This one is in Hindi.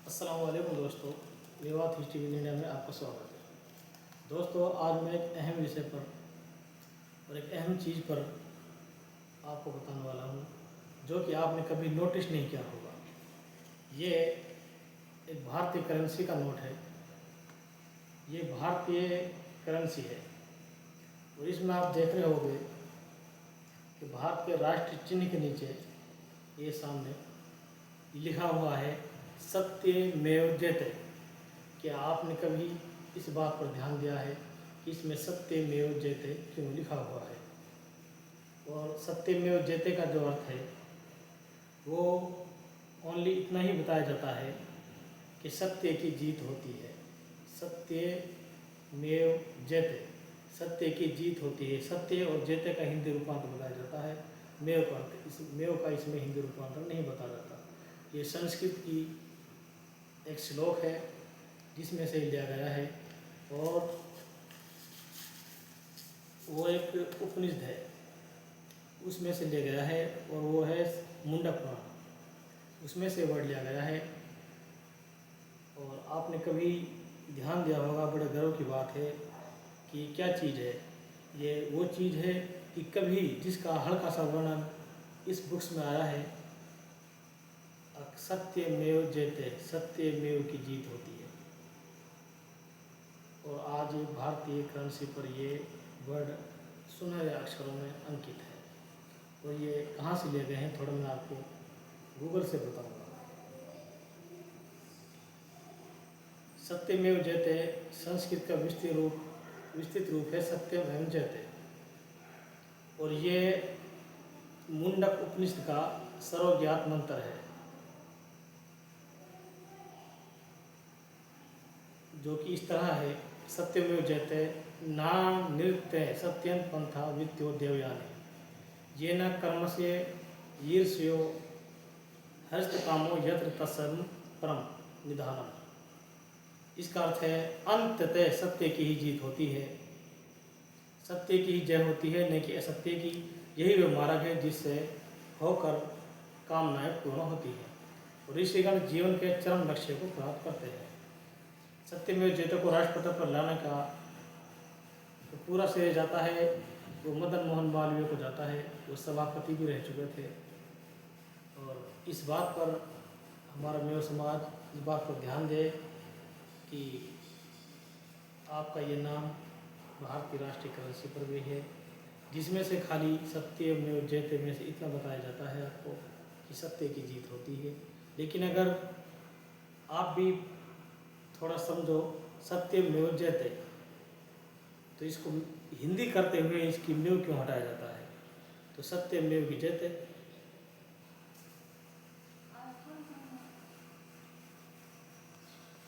अस्सलाम वालेकुम दोस्तों, विवाद हिस्ट्री विद इंडिया में आपका स्वागत है। दोस्तों, आज मैं एक अहम विषय पर और एक अहम चीज़ पर आपको बताने वाला हूँ, जो कि आपने कभी नोटिस नहीं किया होगा। ये एक भारतीय करेंसी का नोट है। ये भारतीय करेंसी है और इसमें आप देख रहे होंगे कि भारत के राष्ट्रीय चिन्ह के नीचे ये सामने लिखा हुआ है सत्यमेव जयते। क्या आपने कभी इस बात पर ध्यान दिया है कि इसमें सत्यमेव जयते क्यों लिखा हुआ है? और सत्यमेव जयते का जो अर्थ है वो ओनली इतना ही बताया जाता है कि सत्य की जीत होती है। सत्यमेव जयते, सत्य की जीत होती है। सत्य और जयते का हिंदी रूपांतर बताया जाता है। मेव का अर्थ, इस मेव का इसमें हिंदी रूपांतर नहीं बताया जाता। ये संस्कृत की एक श्लोक है जिसमें से लिया गया है और वो एक उपनिषद है, उसमें से लिया गया है और वो है मुंडक पुराण, उसमें से वर्ड लिया गया है। और आपने कभी ध्यान दिया होगा, बड़े गर्व की बात है कि क्या चीज़ है ये। वो चीज़ है कि कभी जिसका हल्का सा वर्णन इस बुक्स में आया है, सत्यमेव जयते, सत्यमेव की जीत होती है। और आज भारतीय करेंसी पर ये वर्ड सुनहरे अक्षरों में अंकित है। और ये कहाँ से लिए गए हैं, थोड़ा मैं आपको गूगल से बताऊंगा। सत्यमेव जयते संस्कृत का विस्तृत रूप है सत्यमेव जयते। और ये मुंडक उपनिषद का सर्वज्ञात मंत्र है, जो कि इस तरह है। सत्यमेव जयते ना नृत्य सत्यं पंथा वित्यो देवयानी ये न कर्म से ईर्ष्यो हस्तकामो यत्र तत्सर्व परम निधानम। इसका अर्थ है अंततः सत्य की ही जीत होती है, सत्य की ही जय होती है, न कि असत्य की। यही वह मार्ग है जिससे होकर कामनाएं पूर्ण होती है और ऋषिगण जीवन के चरम लक्ष्य को प्राप्त करते हैं। सत्यमेव जयते को राष्ट्रपति पर लाने का तो पूरा श्रेय जाता है वो मदन मोहन मालवीय को जाता है। वो सभापति भी रह चुके थे। और इस बात पर हमारा मेव समाज इस बात पर ध्यान दे कि आपका ये नाम भारतीय राष्ट्रीय करेंसी पर भी है, जिसमें से खाली सत्यमेव जयते में से इतना बताया जाता है आपको कि सत्य की जीत होती है। लेकिन अगर आप भी थोड़ा समझो सत्यमेव जयते, तो इसको हिंदी करते हुए इसकी मेव क्यों हटाया जाता है? तो सत्यमेव की जयते